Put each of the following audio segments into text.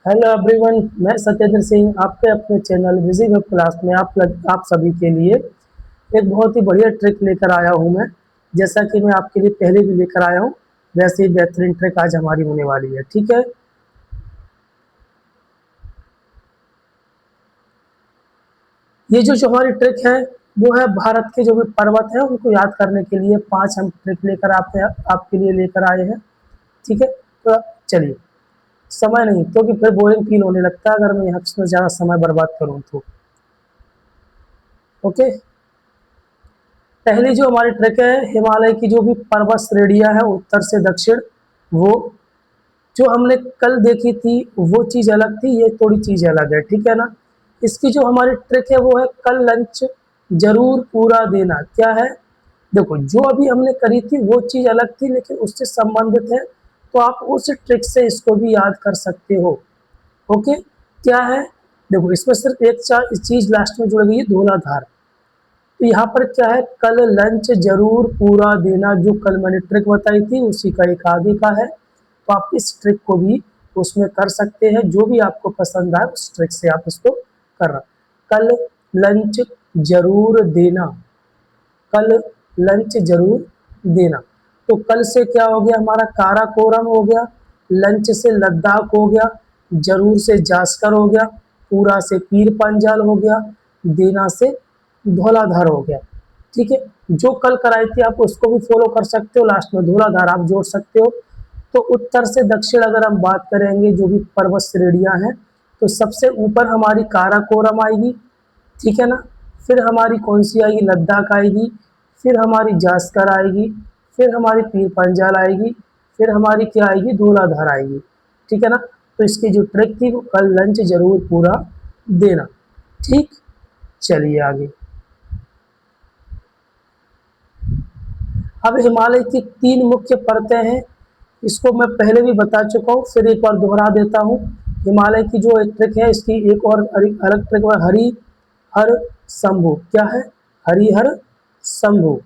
Hello everyone, मैं सत्येंद्र सिंह आपके अपने चैनल बिजी वेब क्लास में आप सभी के लिए एक बहुत ही बढ़िया ट्रिक लेकर आया हूं मैं। जैसा कि मैं आपके लिए पहले भी लेकर आया हूं, वैसे ही बेहतरीन ट्रिक आज हमारी होने वाली है। ठीक है, ये जो हमारी ट्रिक है वो है भारत के जो भी पर्वत है उनको याद करने के लिए 5 हम ट्रिक लेकर आपके लिए लेकर आए हैं। ठीक है, तो चलिए, समय नहीं क्योंकि फिर बोरिंग फील होने लगता है अगर मैं यहाँ इसमें ज़्यादा समय बर्बाद करूँ तो। ओके, पहली जो हमारी ट्रिक है, हिमालय की जो भी पर्वत श्रेणियां है उत्तर से दक्षिण, वो जो हमने कल देखी थी वो चीज अलग थी, ये थोड़ी चीज अलग है। ठीक है ना। इसकी जो हमारी ट्रिक है वो है कल लंच जरूर पूरा देना। क्या है, देखो जो अभी हमने करी थी वो चीज अलग थी लेकिन उससे संबंधित है, तो आप उस ट्रिक से इसको भी याद कर सकते हो। ओके, क्या है, देखो इसमें सिर्फ एक चीज लास्ट में जुड़ गई है, धौलाधार। तो यहाँ पर क्या है, कल लंच जरूर पूरा देना, जो कल मैंने ट्रिक बताई थी उसी का एक आगे का है। तो आप इस ट्रिक को भी उसमें कर सकते हैं, जो भी आपको पसंद आए उस ट्रिक से आप इसको करना। कल लंच जरूर देना, कल लंच जरूर देना। तो कल से क्या हो गया, हमारा काराकोरम हो गया, लंच से लद्दाख हो गया, जरूर से जास्कर हो गया, पूरा से पीर पंजाल हो गया, देना से धौलाधार हो गया। ठीक है, जो कल कराई थी आप उसको भी फॉलो कर सकते हो, लास्ट में धौलाधार आप जोड़ सकते हो। तो उत्तर से दक्षिण अगर हम बात करेंगे जो भी पर्वत श्रेणियां हैं, तो सबसे ऊपर हमारी काराकोरम आएगी। ठीक है ना, फिर हमारी कौन सी आएगी, लद्दाख आएगी, फिर हमारी जास्कर आएगी, फिर हमारी पीर पंजाल आएगी, फिर हमारी क्या आएगी, धौलाधार आएगी। ठीक है ना। तो इसकी जो ट्रिक थी वो कल लंच जरूर पूरा देना। ठीक, चलिए आगे। अब हिमालय की 3 मुख्य परतें हैं, इसको मैं पहले भी बता चुका हूँ, फिर एक बार दोहरा देता हूँ। हिमालय की जो एक ट्रिक है, इसकी एक और अलग ट्रिक है, हरि हर शंभु। क्या है, हरिहर शंभु।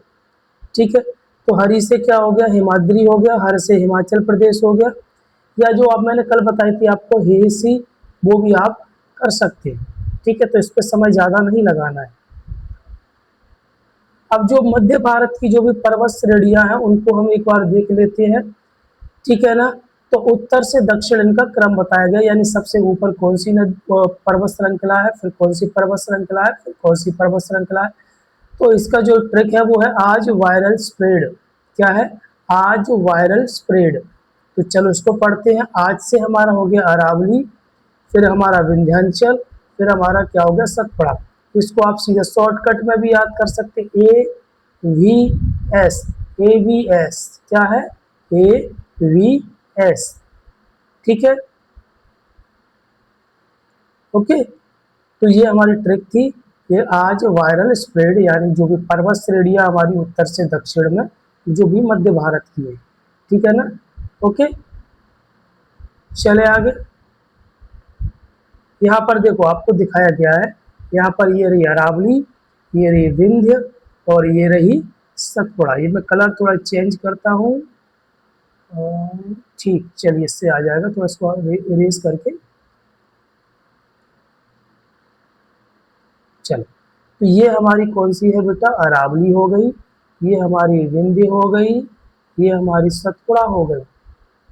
ठीक है, तो हरि से क्या हो गया, हिमाद्री हो गया, हर से हिमाचल प्रदेश हो गया, या जो अब मैंने कल बताई थी आपको हेसी, वो भी आप कर सकते हैं। ठीक है, तो इस पर समय ज़्यादा नहीं लगाना है। अब जो मध्य भारत की जो भी पर्वत श्रेणियां हैं उनको हम एक बार देख लेते हैं। ठीक है ना। तो उत्तर से दक्षिण इनका क्रम बताया गया, यानी सबसे ऊपर कौन सी पर्वत श्रृंखला है, फिर कौन सी पर्वत श्रृंखला है, फिर कौन सी पर्वत श्रृंखला है। तो इसका जो ट्रिक है वो है आज वायरल स्प्रेड। क्या है, आज वायरल स्प्रेड। तो चलो इसको पढ़ते हैं। आज से हमारा हो गया अरावली, फिर हमारा विंध्याचल, फिर हमारा क्या हो गया, सतपुड़ा। इसको आप सीधे शॉर्टकट में भी याद कर सकते, AVS, AVS क्या है, AVS। ठीक है, ओके। तो ये हमारी ट्रिक थी, ये आज वायरल स्प्रेड, यानी जो भी पर्वत श्रेणियां हमारी उत्तर से दक्षिण में जो भी मध्य भारत की है। ठीक है ना, ओके। चले आगे। यहाँ पर देखो आपको दिखाया गया है, यहाँ पर ये रही अरावली, ये रही विंध्य, और ये रही सतपुड़ा। ये मैं कलर थोड़ा चेंज करता हूँ। ठीक, चलिए इससे आ जाएगा, तो इसको इरेज करके चलो। तो ये हमारी कौन सी है बेटा, अरावली हो गई, ये हमारी विंध्य हो गई, ये हमारी सतपुड़ा हो गई।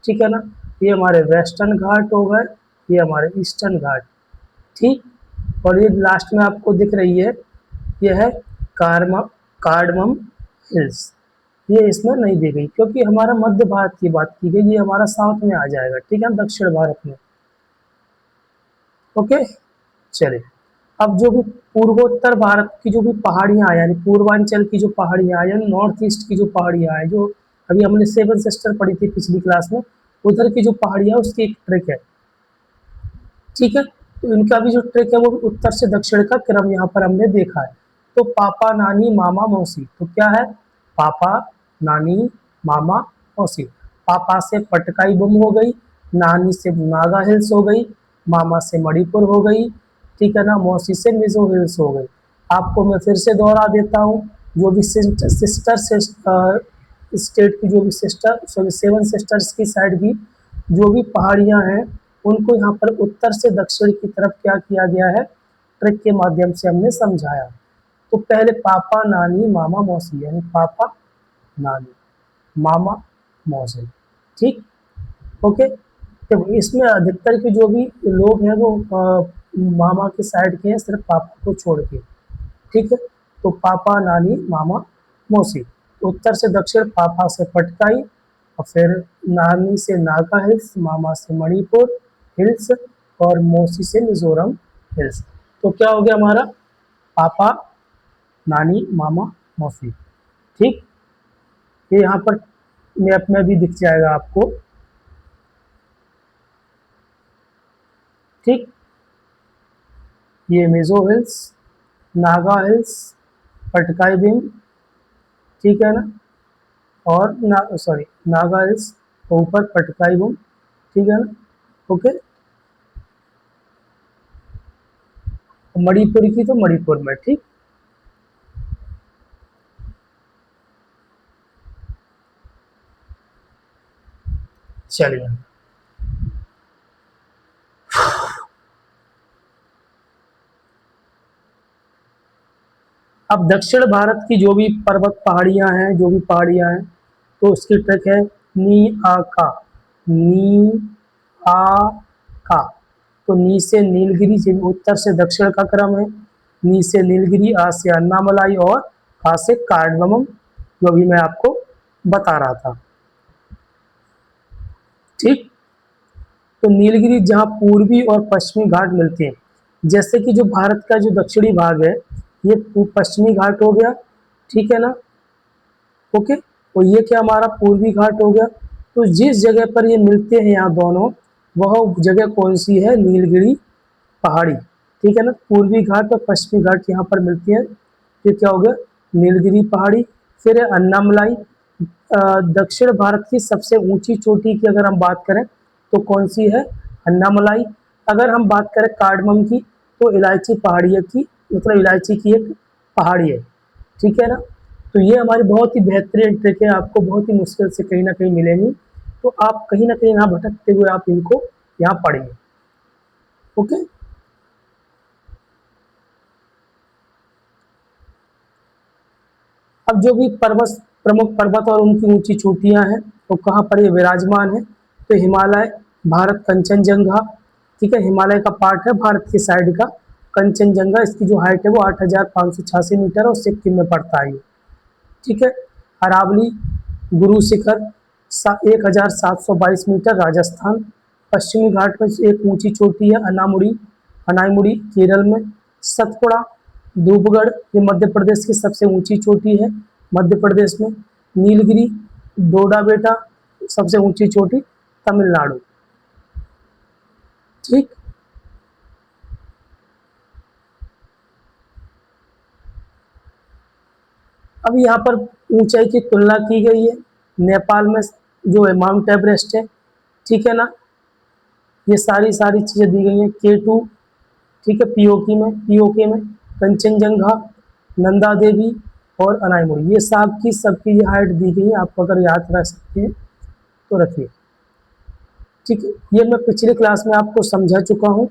ठीक है ना, ये हमारे वेस्टर्न घाट हो गए, ये हमारे ईस्टर्न घाट। ठीक, और ये लास्ट में आपको दिख रही है, ये है कार्डमम हिल्स। ये इसमें नहीं दी गई क्योंकि हमारा मध्य भारत की बात की गई, ये हमारा साउथ में आ जाएगा। ठीक है, दक्षिण भारत में। ओके, चलिए। अब जो भी पूर्वोत्तर भारत की जो भी पहाड़ियां यानी पूर्वांचल की जो पहाड़ियां यानी नॉर्थ ईस्ट की जो पहाड़ियां हैं, जो अभी हमने सेवन सिस्टर पढ़ी थी पिछली क्लास में, उधर की जो पहाड़ियां उसकी एक ट्रिक है। ठीक है, तो इनका भी जो ट्रिक है वो उत्तर से दक्षिण का क्रम यहाँ पर हमने देखा है। तो पापा नानी मामा मौसी, तो क्या है, पापा नानी मामा मौसी। पापा से पटकाई बम हो गई, नानी से नागा हिल्स हो गई, मामा से मणिपुर हो गई। ठीक है ना, मौसी से मिजो हिल्स हो गई। आपको मैं फिर से दोहरा देता हूँ, जो भी सिस्टर स्टेट की जो भी सिस्टर सॉरी सेवन सिस्टर्स की साइड की जो भी पहाड़ियां हैं उनको यहाँ पर उत्तर से दक्षिण की तरफ क्या किया गया है, ट्रिक के माध्यम से हमने समझाया। तो पहले पापा नानी मामा मौसी, यानी पापा नानी मामा मौसी, ठीक, ओके। तो इसमें अधिकतर के जो भी लोग हैं वो मामा के साइड के हैं, सिर्फ पापा को छोड़ के, ठीक है। तो पापा नानी मामा मौसी, उत्तर से दक्षिण पापा से पटकाई, और फिर नानी से नागा हिल्स, मामा से मणिपुर हिल्स, और मौसी से मिजोरम हिल्स। तो क्या हो गया हमारा, पापा नानी मामा मौसी, ठीक। ये यहाँ पर मैप में भी दिख जाएगा आपको, ठीक। ये मिजो हिल्स, नागा हिल्स, पटकाई बिन, ठीक है ना, और सॉरी नागा हिल्स ऊपर पटकाई बिन, ठीक है ना, ओके। मणिपुर की तो मणिपुर में, ठीक। चलिए, अब दक्षिण भारत की जो भी पर्वत पहाड़ियां हैं, जो भी पहाड़ियां हैं, तो उसकी ट्रिक है नी आ का, नी आ का। तो नी से नीलगिरी, जिन उत्तर से दक्षिण का क्रम है, नी से नीलगिरी, आ से अन्नामलाई, और का से कार्डमम, जो भी मैं आपको बता रहा था, ठीक। तो नीलगिरी जहाँ पूर्वी और पश्चिमी घाट मिलते हैं, जैसे कि जो भारत का जो दक्षिणी भाग है, ये पश्चिमी घाट हो गया, ठीक है ना, ओके। और ये क्या हमारा पूर्वी घाट हो गया। तो जिस जगह पर ये मिलते हैं यहाँ दोनों, वह जगह कौन सी है, नीलगिरी पहाड़ी, ठीक है ना। पूर्वी घाट और पश्चिमी घाट यहाँ पर मिलती हैं, ये क्या हो गया, नीलगिरी पहाड़ी। फिर है अन्नामलाई, दक्षिण भारत की सबसे ऊंची चोटी की अगर हम बात करें तो कौन सी है, अन्नामलाई। अगर हम बात करें कार्डमम की, तो इलायची पहाड़ी की, मतलब इलायची की एक पहाड़ी है, ठीक है ना। तो ये हमारी बहुत ही बेहतरीन ट्रिक है, आपको बहुत ही मुश्किल से कहीं ना कहीं मिलेंगी, तो आप कहीं ना कहीं यहाँ भटकते हुए आप इनको यहाँ पढ़िए, ओके। अब जो भी पर्वत, प्रमुख पर्वत और उनकी ऊंची चोटियां हैं, तो कहाँ पर ये विराजमान है, तो हिमालय, भारत कंचनजंगा, ठीक है, हिमालय का पार्ट है भारत की साइड का, कंचनजंगा, इसकी जो हाइट है वो 8,586 मीटर और सिक्किम में पड़ता है, ठीक है। अरावली, गुरु शिखर, 1,722 मीटर, राजस्थान। पश्चिमी घाट में एक ऊंची चोटी है अनामुड़ी, अनाईमुड़ी, केरल में। सतपुड़ा, धूपगढ़, ये मध्य प्रदेश की सबसे ऊंची चोटी है, मध्य प्रदेश में। नीलगिरी, डोडा बेटा, सबसे ऊंची चोटी, तमिलनाडु, ठीक। अब यहाँ पर ऊंचाई की तुलना की गई है, नेपाल में जो है माउंट एवरेस्ट है, ठीक है ना। ये सारी सारी चीज़ें दी गई हैं, K2, ठीक है, पीओके में कंचनजंगा, नंदा देवी और अनाईमुड़ी, ये सबकी ये हाइट दी गई है, आपको अगर याद रख सकते हैं तो रखिए, ठीक है। ये मैं पिछली क्लास में आपको समझा चुका हूँ,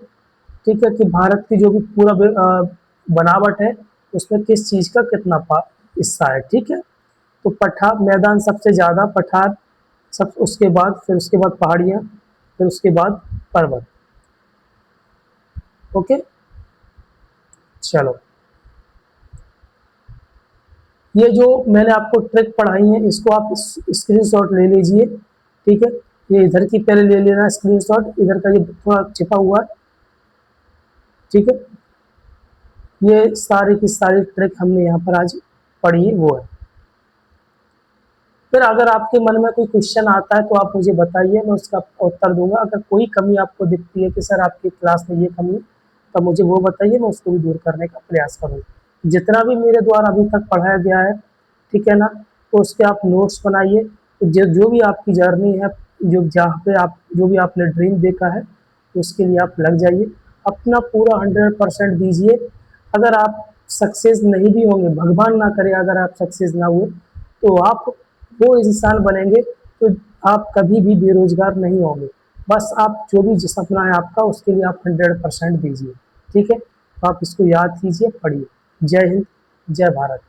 ठीक है, कि भारत की जो भी पूरा बनावट है, उसमें किस चीज़ का कितना हिस्सा है, ठीक है। तो पठार मैदान सबसे ज़्यादा, पठार सब, उसके बाद फिर उसके बाद पहाड़ियाँ, फिर उसके बाद पर्वत, ओके। चलो, ये जो मैंने आपको ट्रिक पढ़ाई है, इसको आप स्क्रीनशॉट ले लीजिए, ठीक है। ये इधर की पहले ले लेना स्क्रीनशॉट, इधर का ये थोड़ा छिपा हुआ है, ठीक है। ये सारी की सारी ट्रिक हमने यहाँ पर आज पढ़ी है, वो है। फिर अगर आपके मन में कोई क्वेश्चन आता है तो आप मुझे बताइए, मैं उसका उत्तर दूंगा। अगर कोई कमी आपको दिखती है कि सर आपकी क्लास में ये कमी है, तो मुझे वो बताइए, मैं उसको भी दूर करने का प्रयास करूँगा। जितना भी मेरे द्वारा अभी तक पढ़ाया गया है, ठीक है ना, तो उसके आप नोट्स बनाइए। तो जो भी आपकी जर्नी है, जो जहाँ पे आप जो भी आपने ड्रीम देखा है, तो उसके लिए आप लग जाइए, अपना पूरा 100% दीजिए। अगर आप सक्सेस नहीं भी होंगे, भगवान ना करे अगर आप सक्सेस ना हुए, तो आप वो इंसान बनेंगे, तो आप कभी भी बेरोजगार नहीं होंगे। बस आप जो भी सपना है आपका उसके लिए आप 100% दीजिए। ठीक है, तो आप इसको याद कीजिए, पढ़िए। जय हिंद, जय भारत।